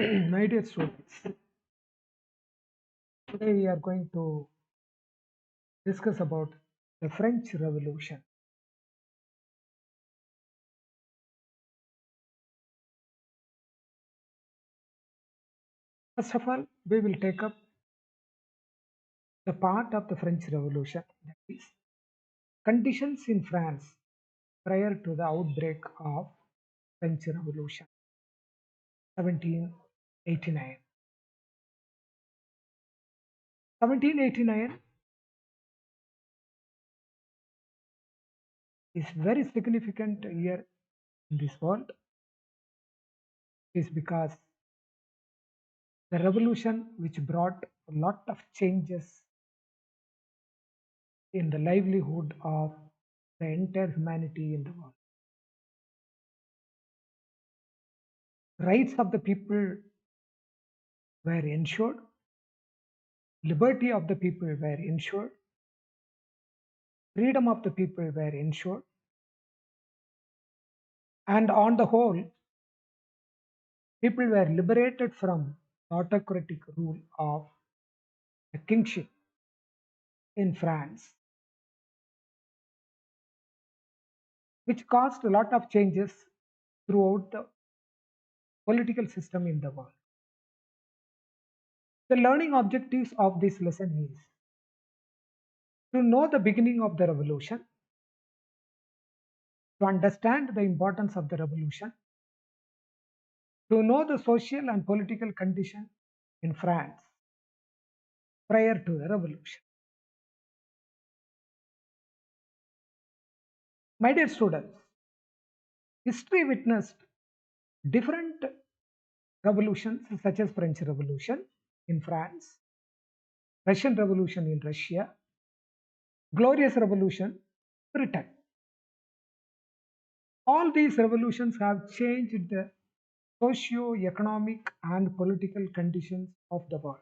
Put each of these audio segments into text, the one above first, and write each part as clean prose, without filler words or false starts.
My dear students, today we are going to discuss about the French Revolution. First of all, we will take up the part of the French Revolution, that is, conditions in France prior to the outbreak of French Revolution, 1789. 1789 is very significant year in this world, is because the revolution which brought a lot of changes in the livelihood of the entire humanity in the world. Rights of the people were ensured, liberty of the people were ensured, freedom of the people were ensured, and on the whole, people were liberated from autocratic rule of the kingship in France, which caused a lot of changes throughout the political system in the world. The learning objectives of this lesson is to know the beginning of the revolution, to understand the importance of the revolution, to know the social and political condition in France prior to the revolution. My dear students, history witnessed different revolutions such as French Revolution in France, Russian Revolution in Russia, Glorious Revolution, Britain. All these revolutions have changed the socio-economic and political conditions of the world.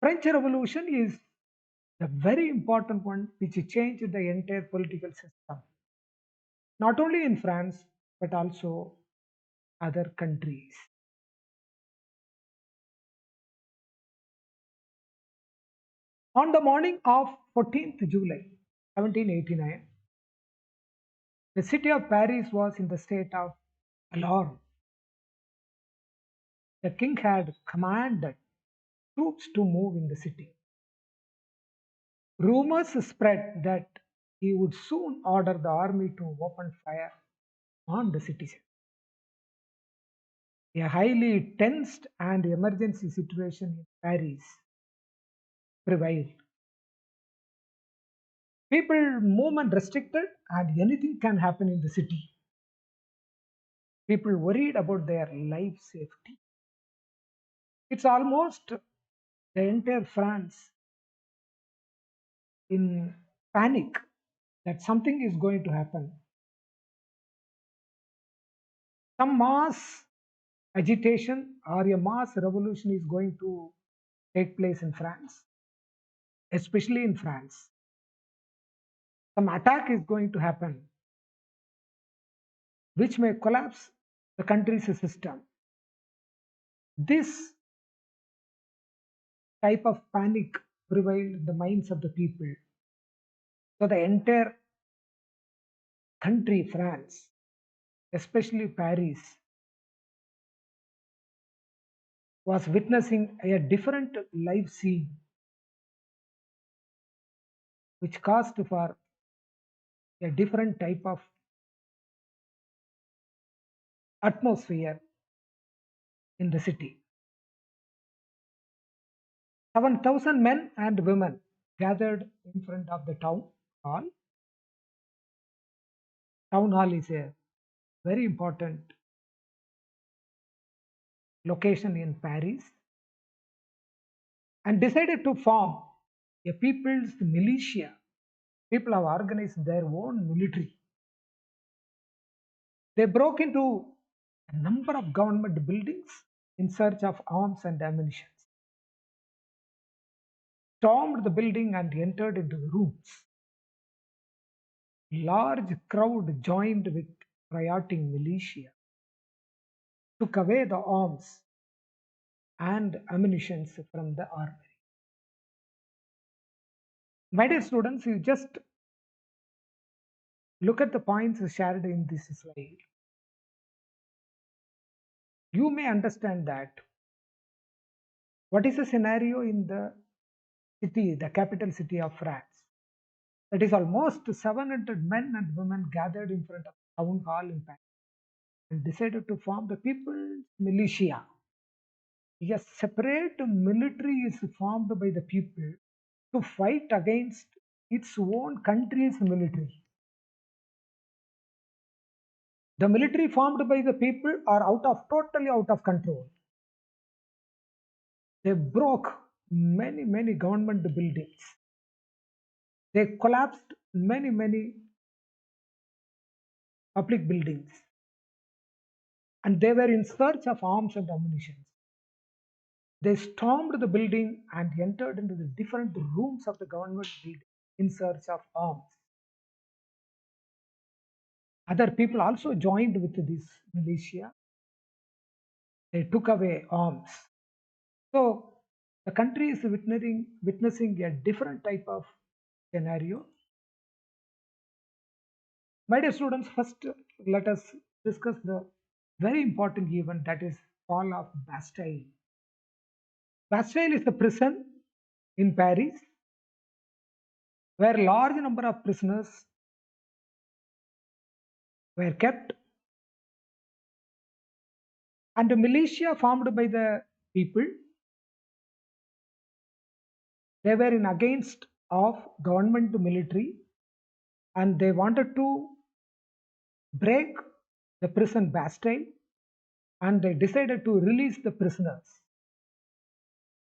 French Revolution is a very important one which changed the entire political system, not only in France but also other countries. On the morning of 14th July 1789, the city of Paris was in the state of alarm. The king had commanded troops to move in the city. Rumors spread that he would soon order the army to open fire on the citizens. A highly tensed and emergency situation in Paris prevailed. People movement restricted and anything can happen in the city. People worried about their life safety. It's almost the entire France in panic that something is going to happen. Some mass agitation or a mass revolution is going to take place in France, especially in France. Some attack is going to happen, which may collapse the country's system. This type of panic prevailed in the minds of the people. So the entire country, France, especially Paris, was witnessing a different life scene, which caused for a different type of atmosphere in the city. 7,000 men and women gathered in front of the town hall. Town hall is a very important location in Paris and decided to form a people's militia. People have organized their own military. They broke into a number of government buildings in search of arms and ammunition, stormed the building and entered into the rooms. Large crowd joined with rioting militia. took away the arms and ammunition from the army. My dear students, you just look at the points shared in this slide. You may understand that what is the scenario in the city, the capital city of France. That is almost 700 men and women gathered in front of town hall in Paris and decided to form the People's Militia. A separate military is formed by the people to fight against its own country's military. The military formed by the people are totally out of control. They broke many government buildings. They collapsed many public buildings, and they were in search of arms and ammunition. They stormed the building and entered into the different rooms of the government building in search of arms. Other people also joined with this militia. They took away arms. So the country is witnessing a different type of scenario. My dear students, first let us discuss the very important event, that is fall of Bastille. Bastille is the prison in Paris where large number of prisoners were kept, and a militia formed by the people. They were in against of government military, and they wanted to break the prison Bastille, and they decided to release the prisoners.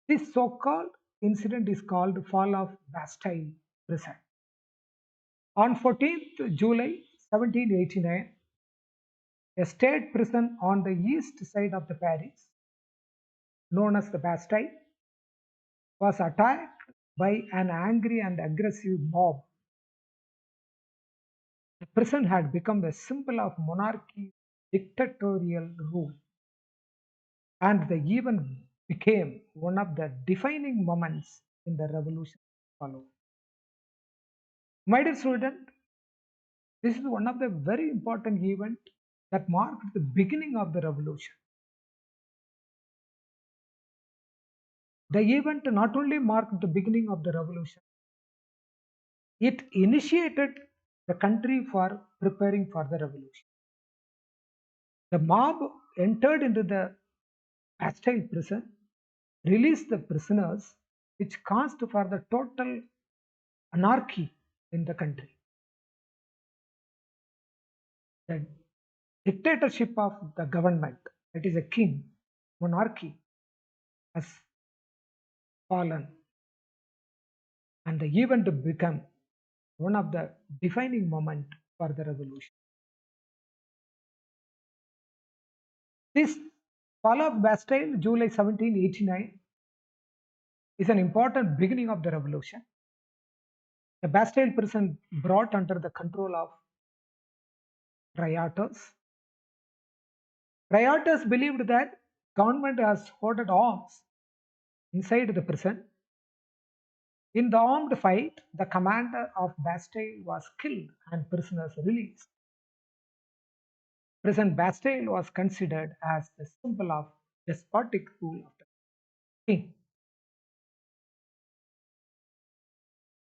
This so-called incident is called fall of Bastille prison. On 14th July 1789, a state prison on the east side of the Paris, known as the Bastille, was attacked by an angry and aggressive mob. The prison had become a symbol of monarchy, dictatorial rule, and the event became one of the defining moments in the revolution followed. My dear student, this is one of the very important event that marked the beginning of the revolution. The event not only marked the beginning of the revolution, it initiated the country for preparing for the revolution. The mob entered into the Bastille prison, released the prisoners, which caused for the total anarchy in the country. The dictatorship of the government, that is a king, monarchy, has fallen, and the event became one of the defining moment for the revolution. This fall of Bastille, July 1789, is an important beginning of the revolution. The Bastille prison brought under the control of rioters. Rioters believed that government has hoarded arms inside the prison. In the armed fight, the commander of Bastille was killed and prisoners released. Prison Bastille was considered as the symbol of despotic rule of the king.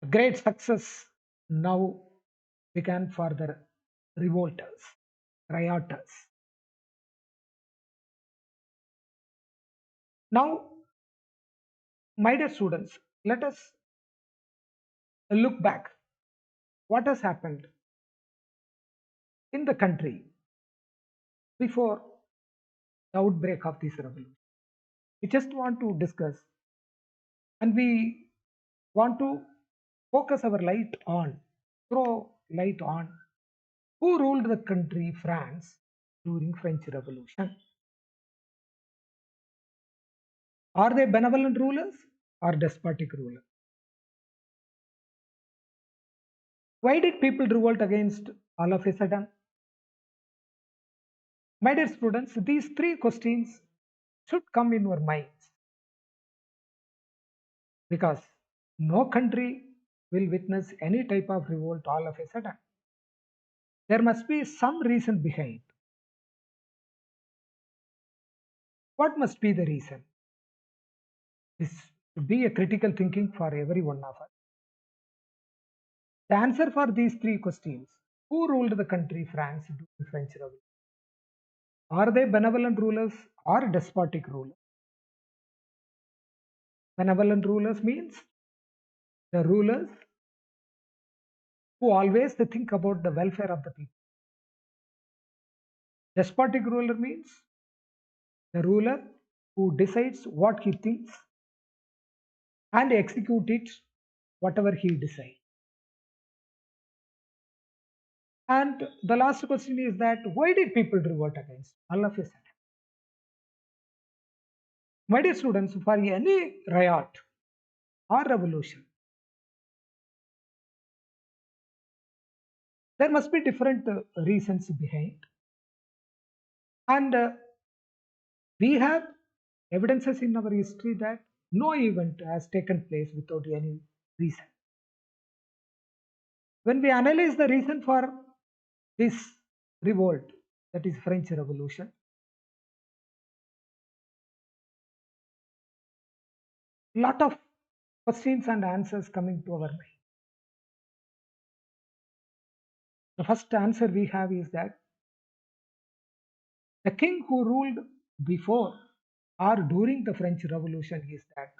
A great success now began for the revolters, rioters. Now, my dear students, let us look back. What has happened in the country before the outbreak of this revolution? We just want to discuss, and we want to focus our light on, throw light on who ruled the country, France, during French Revolution. Are they benevolent rulers or despotic rulers? Why did people revolt against all of a sudden? My dear students, these three questions should come in your minds because no country will witness any type of revolt all of a sudden. There must be some reason behind. What must be the reason? This should be a critical thinking for every one of us. The answer for these three questions: who ruled the country France during the French Revolution? Are they benevolent rulers or despotic rulers? Benevolent rulers means the rulers who always think about the welfare of the people. Despotic ruler means the ruler who decides what he thinks and execute it whatever he decides. And the last question is that why did people revolt against all of a sudden? My dear students, for any riot or revolution, there must be different reasons behind. And we have evidences in our history that no event has taken place without any reason. When we analyze the reason for this revolt, that is French Revolution, lot of questions and answers coming to our mind. The first answer we have is that the king who ruled before or during the French Revolution is that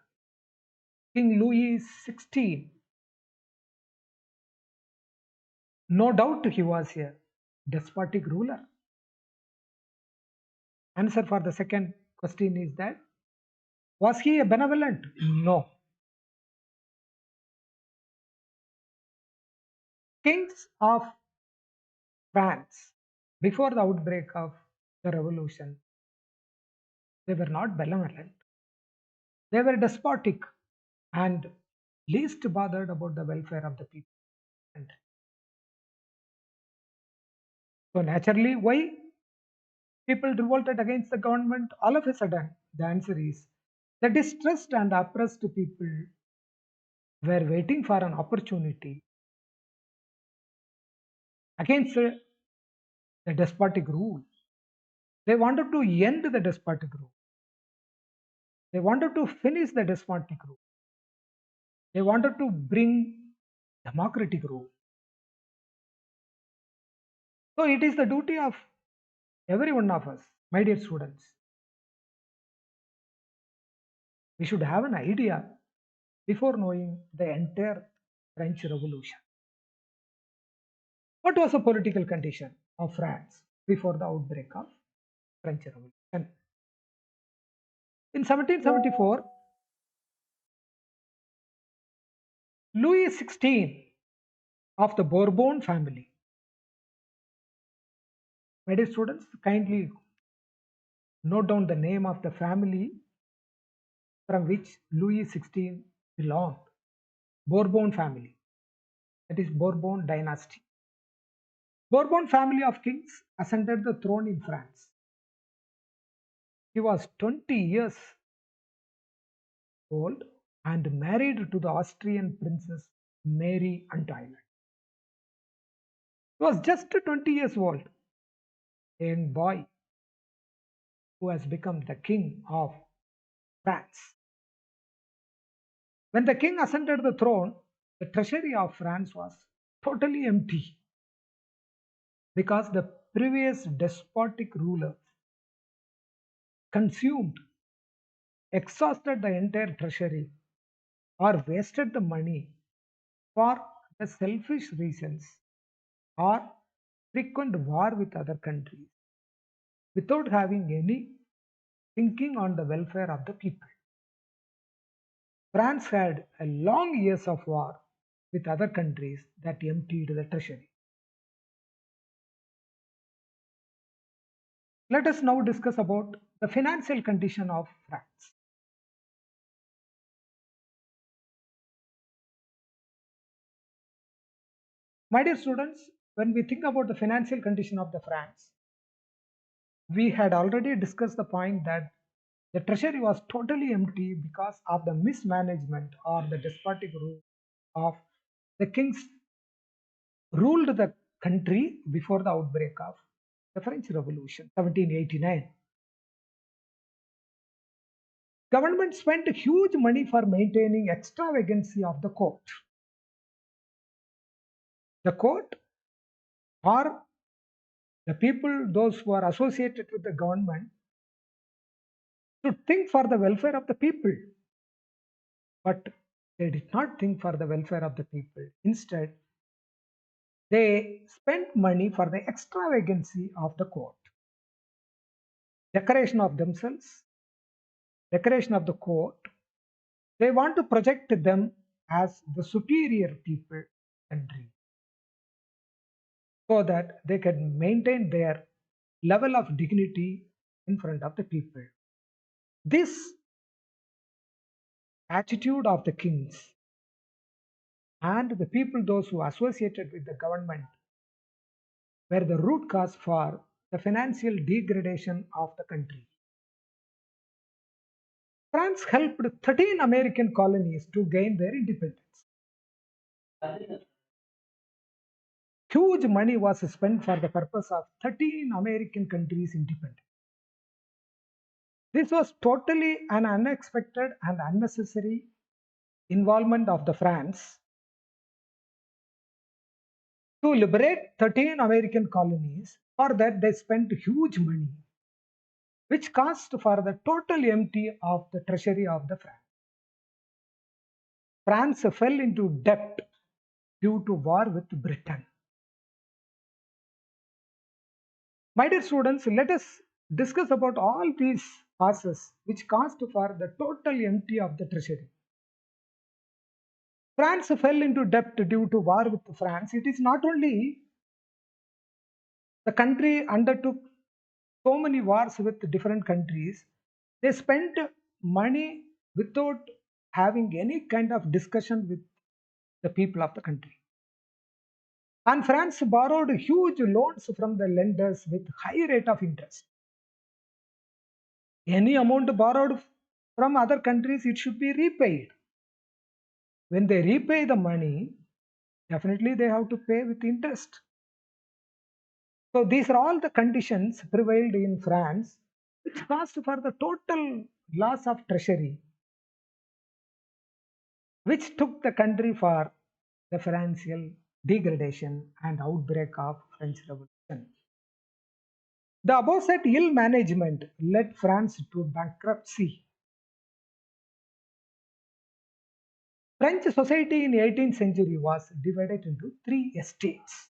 King Louis XVI. No doubt he was a despotic ruler. Answer for the second question is that was he a benevolent? No. Kings of France before the outbreak of the revolution, they were not benevolent. They were despotic and least bothered about the welfare of the people. And so naturally, why people revolted against the government all of a sudden? The answer is the distressed and oppressed people were waiting for an opportunity against the despotic rule. They wanted to end the despotic rule. They wanted to finish the despotic rule. They wanted to bring democratic rule. So it is the duty of every one of us, my dear students. We should have an idea before knowing the entire French Revolution. What was the political condition of France before the outbreak of French Revolution? In 1774, Louis XVI of the Bourbon family. My dear students, kindly note down the name of the family from which Louis XVI belonged. Bourbon family, that is Bourbon dynasty. Bourbon family of kings ascended the throne in France. He was 20 years old and married to the Austrian princess Mary Antoinette. He was just 20 years old, a young boy who has become the king of France. When the king ascended the throne, the treasury of France was totally empty because the previous despotic rulers consumed, exhausted the entire treasury, or wasted the money for the selfish reasons or frequent war with other countries without having any thinking on the welfare of the people. France had a long years of war with other countries that emptied the treasury. Let us now discuss about the financial condition of France. My dear students, when we think about the financial condition of the France, We had already discussed the point that the treasury was totally empty because of the mismanagement or the despotic rule of the kings ruled the country before the outbreak of the French Revolution, 1789. Government spent huge money for maintaining extravagancy of the court. The court, or the people, those who are associated with the government, should think for the welfare of the people, but they did not think for the welfare of the people. Instead, they spent money for the extravagancy of the court, decoration of themselves, decoration of the court. They want to project them as the superior people country so that they can maintain their level of dignity in front of the people. This attitude of the kings and the people, those who associated with the government, were the root cause for the financial degradation of the country. France helped 13 American colonies to gain their independence. Huge money was spent for the purpose of 13 American countries' independence. This was totally an unexpected and unnecessary involvement of the France to liberate 13 American colonies. For that, they spent huge money, which cost for the total empty of the treasury of the France. France fell into debt due to war with Britain. My dear students, let us discuss about all these causes which caused for the total empty of the treasury. France fell into debt due to war with France. It is not only the country undertook so many wars with different countries, they spent money without having any kind of discussion with the people of the country. And France borrowed huge loans from the lenders with high rate of interest. Any amount borrowed from other countries, it should be repaid. When they repay the money, definitely they have to pay with interest. So these are all the conditions prevailed in France, which caused for the total loss of treasury, which took the country for the financial degradation and outbreak of French Revolution. The above said ill management led France to bankruptcy. French society in 18th century was divided into three estates,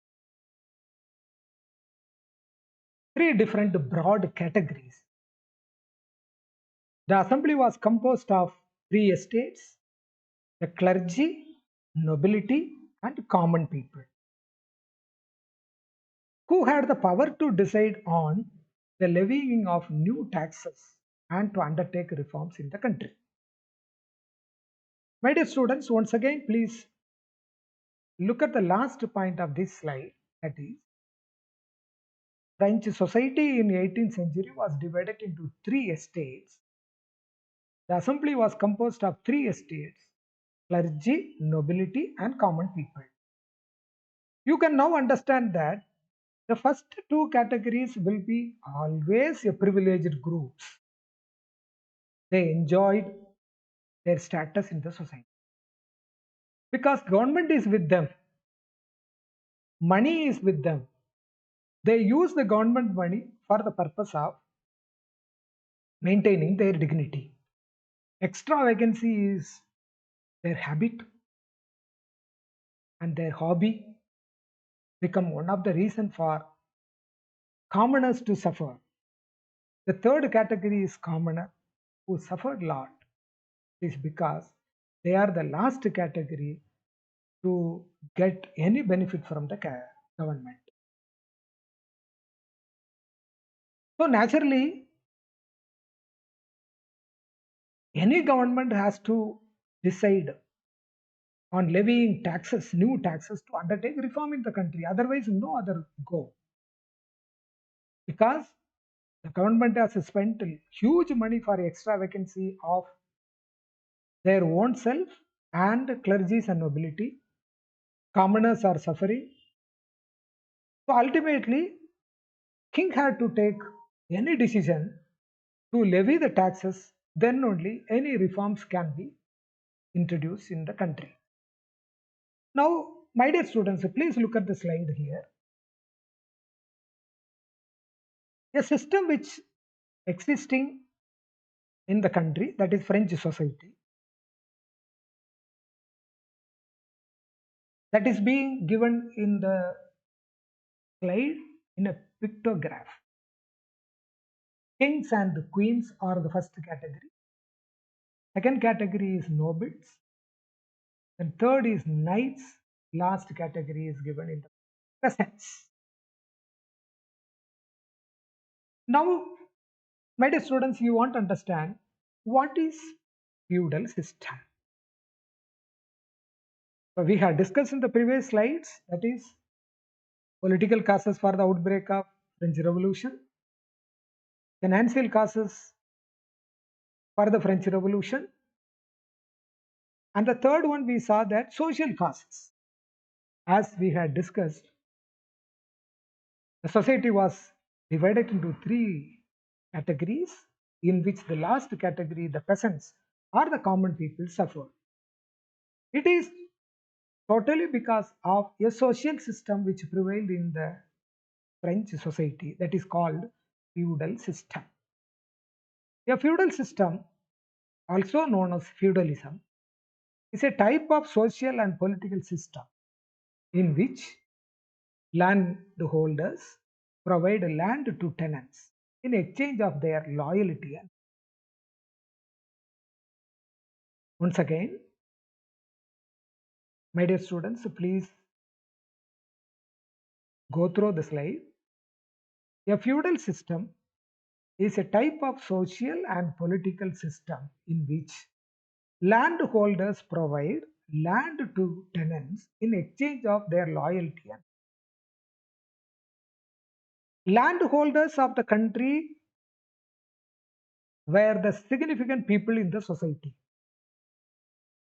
three different broad categories. The assembly was composed of three estates: the clergy, nobility, and common people, who had the power to decide on the levying of new taxes and to undertake reforms in the country. My dear students, once again, please look at the last point of this slide, that is, French society in 18th century was divided into three estates. The assembly was composed of three estates: clergy, nobility, and common people. You can now understand that the first two categories will be always a privileged groups. They enjoyed their status in the society because government is with them, money is with them. They use the government money for the purpose of maintaining their dignity. Extravagancy is their habit, and their hobby become one of the reason for commoners to suffer. The third category is commoner who suffered a lot. It is because they are the last category to get any benefit from the government. So naturally, any government has to decide on levying taxes, new taxes, to undertake reform in the country. Otherwise, no other go. Because The government has spent huge money for extra vacancy of their own self and clergies and nobility. Commoners are suffering. So ultimately, king had to take any decision to levy the taxes, then only any reforms can be introduced in the country. Now, my dear students, please look at the slide here. A system which existing in the country, that is French society, that is being given in the slide in a pictograph. Kings and queens are the first category. Second category is nobles. And third is knights. Last category is given in the peasants. Now, my dear students, you want to understand what is feudal system. So we have discussed in the previous slides, that is political causes for the outbreak of French Revolution, financial causes for the French Revolution, and the third one we saw that social causes. As we had discussed, the society was divided into three categories, in which the last category, the peasants or the common people, suffered. It is totally because of a social system which prevailed in the French society, that is called feudal system. A feudal system, also known as feudalism, is a type of social and political system in which landholders provide land to tenants in exchange of their loyalty. And once again, my dear students, please go through the slide. A feudal system is a type of social and political system in which landholders provide land to tenants in exchange of their loyalty. Landholders of the country were the significant people in the society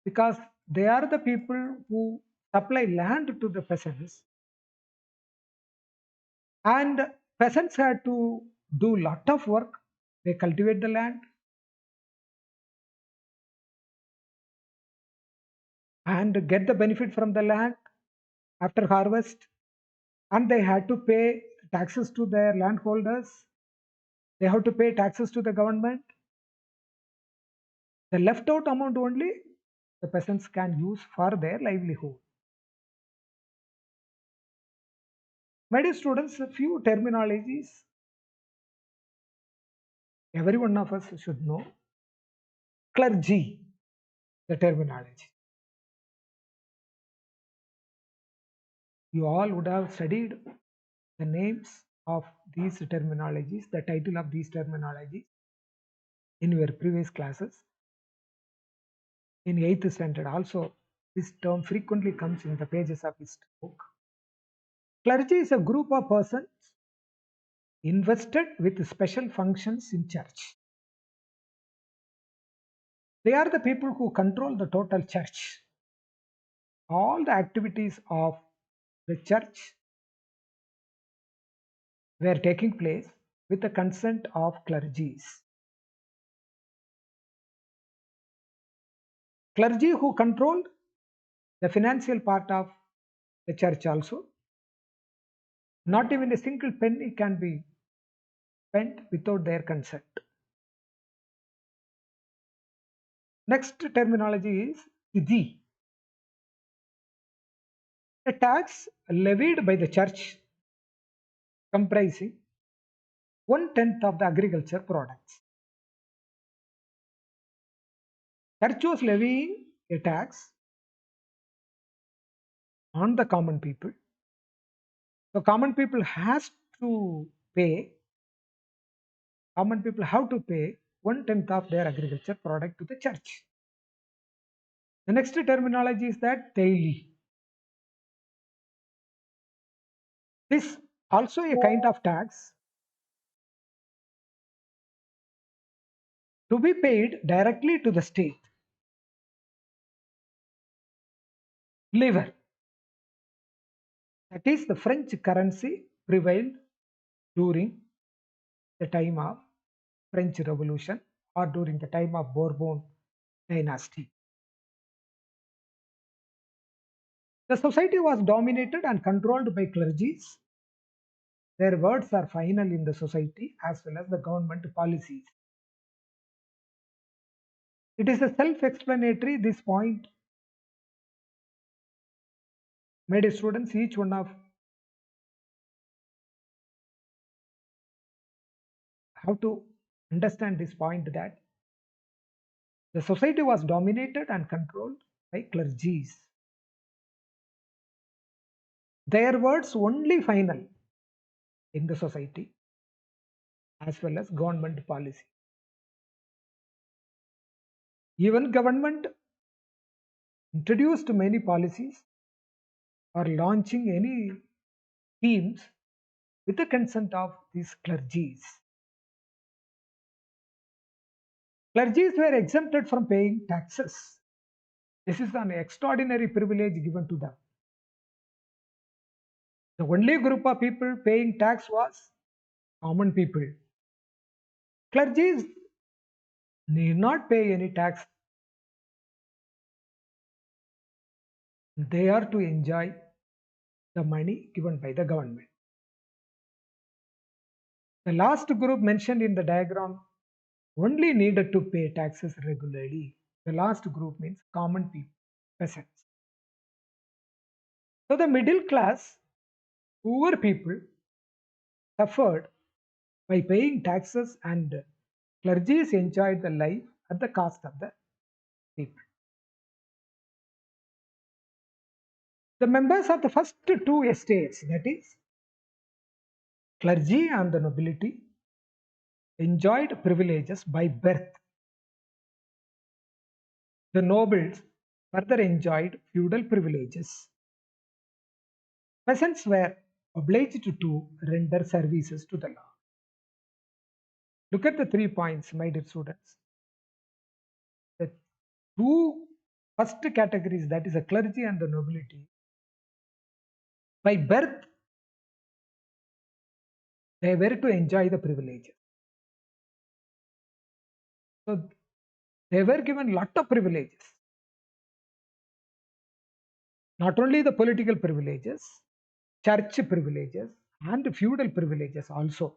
because they are the people who supply land to the peasants, and peasants had to do lot of work. They cultivate the land and get the benefit from the land after harvest, and they had to pay taxes to their landholders. They have to pay taxes to the government. The left out amount only the peasants can use for their livelihood. My dear students, a few terminologies every one of us should know. Clergy, the terminology. You all would have studied the names of these terminologies, the title of these terminologies in your previous classes. In 8th standard also, this term frequently comes in the pages of this book. Clergy is a group of persons invested with special functions in church. They are the people who control the total church. All the activities of the church were taking place with the consent of clergies. Clergy who controlled the financial part of the church also. Not even a single penny can be spent without their consent. Next terminology is Tidhi, a tax levied by the church comprising 1/10 of the agriculture products. Church was levying a tax on the common people. So common people has to pay, common people have to pay 1/10 of their agriculture product to the church. The next terminology is that daily. This also a kind of tax to be paid directly to the state. Livre, that is the French currency, prevailed during the time of French Revolution or during the time of Bourbon dynasty. The society was dominated and controlled by clergies. Their words are final in the society as well as the government policies. It is a self-explanatory, this point, my dear students, each one of how to understand this point that the society was dominated and controlled by clergies. Their words only final in the society as well as government policy. Even government introduced many policies or launching any schemes with the consent of these clergies. Clergies were exempted from paying taxes. This is an extraordinary privilege given to them. The only group of people paying tax was common people. Clergies need not pay any tax. They are to enjoy the money given by the government. The last group mentioned in the diagram only needed to pay taxes regularly. The last group means common people, peasants. So the middle class, poor people suffered by paying taxes and clergies enjoyed the life at the cost of the people. The members of the first two estates, that is, clergy and the nobility, enjoyed privileges by birth. The nobles further enjoyed feudal privileges. Peasants were obliged to render services to the law. Look at the 3 points, my dear students. The two first categories, that is the clergy and the nobility, by birth, they were to enjoy the privileges. So they were given lot of privileges. Not only the political privileges, church privileges, and feudal privileges also.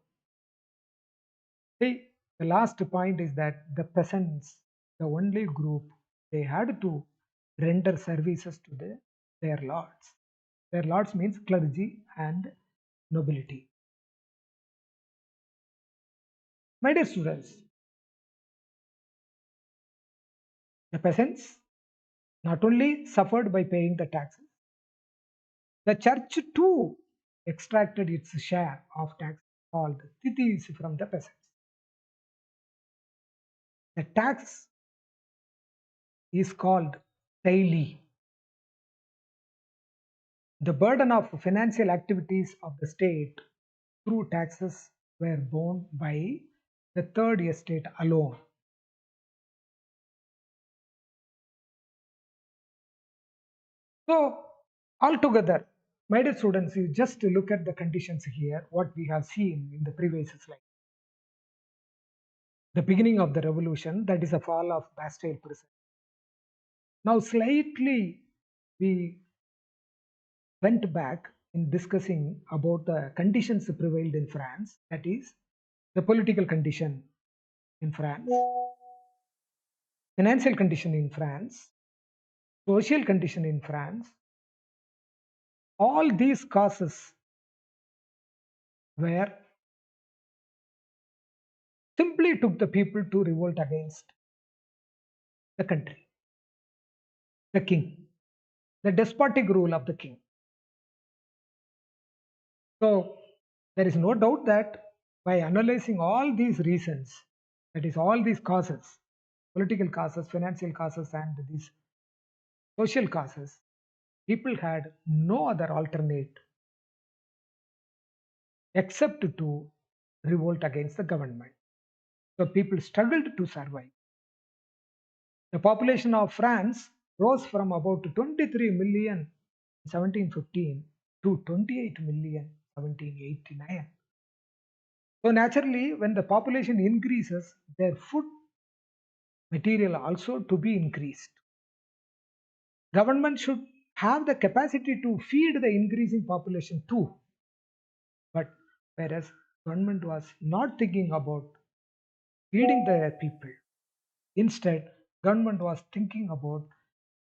See, the last point is that the peasants, the only group, they had to render services to their lords. Their lords means clergy and nobility. My dear students, the peasants not only suffered by paying the taxes, the church too extracted its share of tax called tithes from the peasants. The tax is called taili. The burden of financial activities of the state through taxes were borne by the third estate alone. So, altogether, my dear students, you just look at the conditions here, what we have seen in the previous slide. The beginning of the revolution, that is the fall of Bastille prison. Now, slightly we went back in discussing about the conditions prevailed in France, that is, the political condition in France, financial condition in France, social condition in France. All these causes were simply took the people to revolt against the country, the king, the despotic rule of the king. So there is no doubt that by analyzing all these reasons, that is, all these causes, political causes, financial causes, and these social causes, people had no other alternate except to revolt against the government. So people struggled to survive. The population of France rose from about 23 million in 1715 to 28 million in 1789. So naturally, when the population increases, their food material also to be increased. Government should have the capacity to feed the increasing population too. But whereas government was not thinking about feeding the people, instead government was thinking about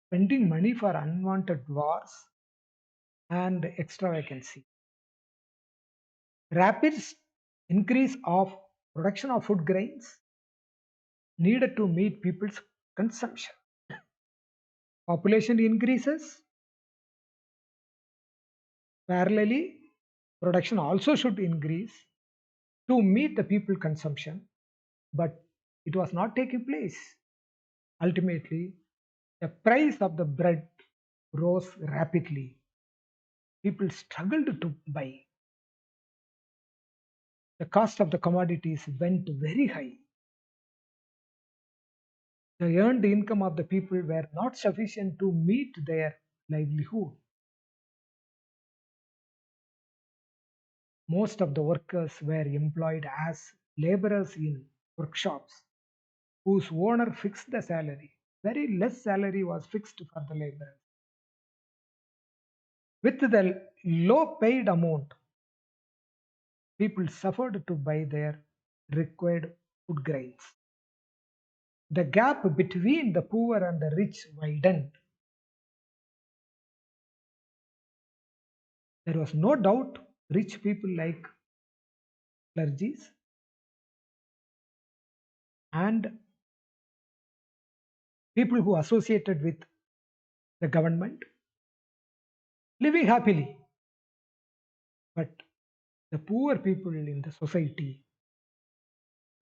spending money for unwanted wars and extra vacancy. Rapid increase of production of food grains needed to meet people's consumption. Population increases, parallelly, production also should increase to meet the people consumption, but it was not taking place. Ultimately, the price of the bread rose rapidly. People struggled to buy. The cost of the commodities went very high. The earned income of the people were not sufficient to meet their livelihood. Most of the workers were employed as laborers in workshops whose owner fixed the salary. Very less salary was fixed for the laborers. With the low paid amount, people suffered to buy their required food grains. The gap between the poor and the rich widened. There was no doubt rich people like clergies and people who associated with the government living happily. But the poor people in the society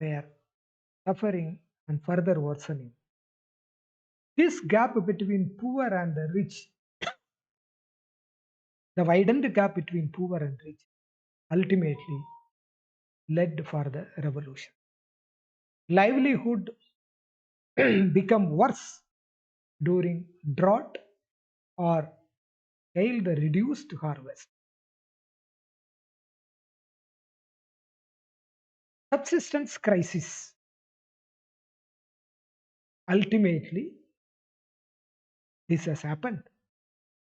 were suffering and further worsening. This gap between poor and the rich, the widened gap between poor and rich, ultimately led for the revolution. Livelihood become worse during drought or hail the reduced harvest. Subsistence crisis. Ultimately, this has happened.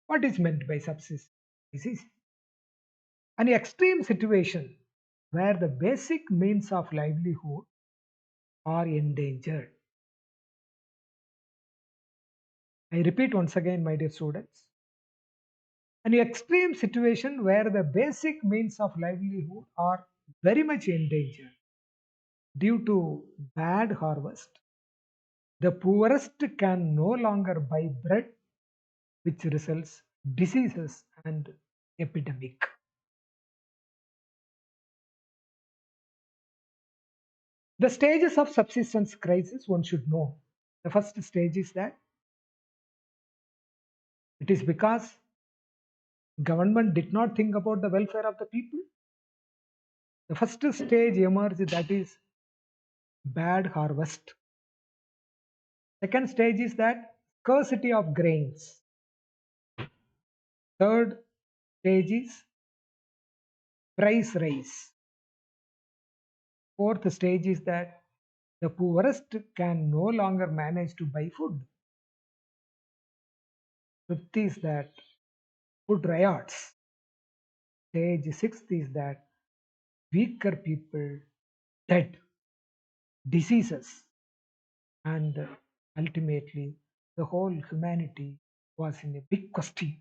What is meant by subsistence crisis? An extreme situation where the basic means of livelihood are endangered. I repeat once again, my dear students, an extreme situation where the basic means of livelihood are very much endangered due to bad harvest. The poorest can no longer buy bread, which results diseases and epidemic. The stages of subsistence crisis one should know. The first stage is that it is because government did not think about the welfare of the people. The first stage emerged, that is bad harvest. Second stage is that scarcity of grains. Third stage is price rise. Fourth stage is that the poorest can no longer manage to buy food. Fifth is that food riots. Stage sixth is that weaker people dead, diseases, and ultimately the whole humanity was in a big question.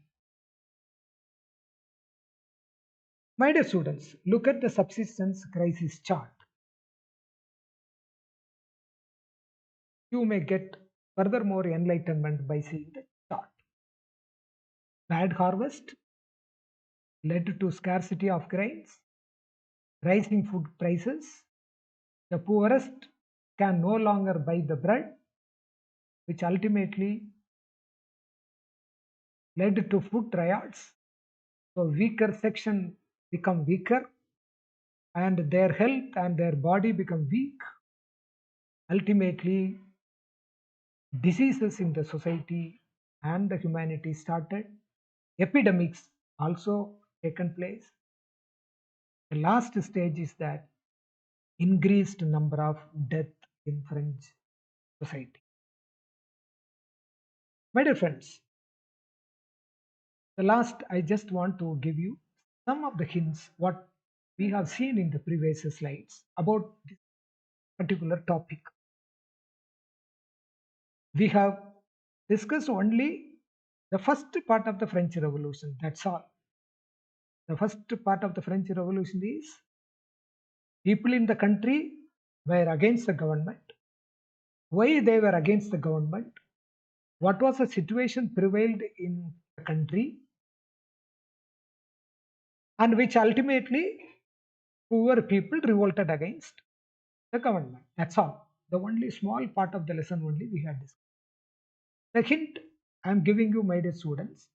My dear students, look at the subsistence crisis chart. You may get furthermore enlightenment by seeing the chart. Bad harvest led to scarcity of grains, rising food prices, the poorest can no longer buy the bread, which ultimately led to food riots. So weaker section become weaker and their health and their body become weak. Ultimately, diseases in the society and the humanity started. Epidemics also taken place. The last stage is that increased number of death in French society. My dear friends, the last I just want to give you some of the hints what we have seen in the previous slides about this particular topic. We have discussed only the first part of the French Revolution. That's all. The first part of the French Revolution is people in the country were against the government. Why they were against the government? What was the situation prevailed in the country, and which ultimately poor people revolted against the government. That's all. The only small part of the lesson only we had discussed. The hint I am giving you, my dear students,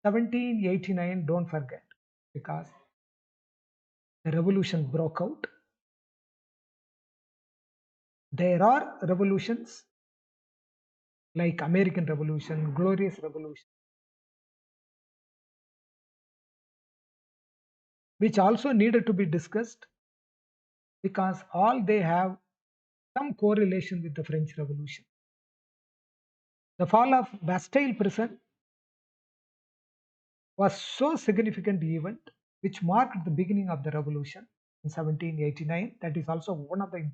1789, don't forget, because the revolution broke out. There are revolutions like American Revolution, Glorious Revolution, which also needed to be discussed because all they have some correlation with the French Revolution. The fall of Bastille prison was so significant event which marked the beginning of the revolution in 1789. That is also one of the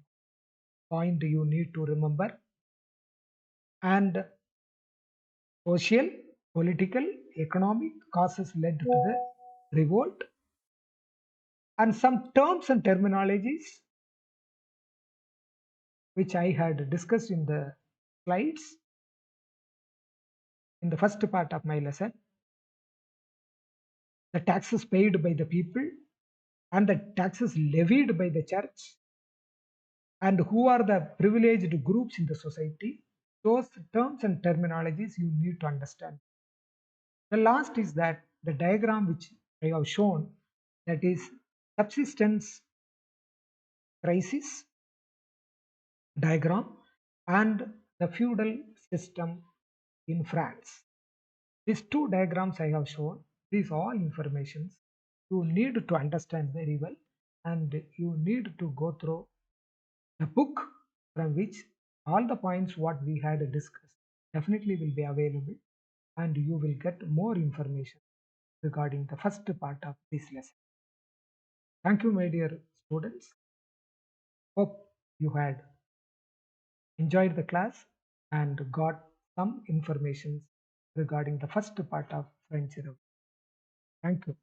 point you need to remember. And social, political, economic causes led to the revolt, and some terms and terminologies which I had discussed in the slides in the first part of my lesson. The taxes paid by the people and the taxes levied by the church, and who are the privileged groups in the society. Those terms and terminologies you need to understand. The last is that the diagram which I have shown, that is subsistence crisis diagram and the feudal system in France. These two diagrams I have shown, these all informations you need to understand very well, and you need to go through the book from which all the points what we had discussed definitely will be available, and you will get more information regarding the first part of this lesson. Thank you, my dear students. Hope you had enjoyed the class and got some information regarding the first part of French Revolution. Thank you.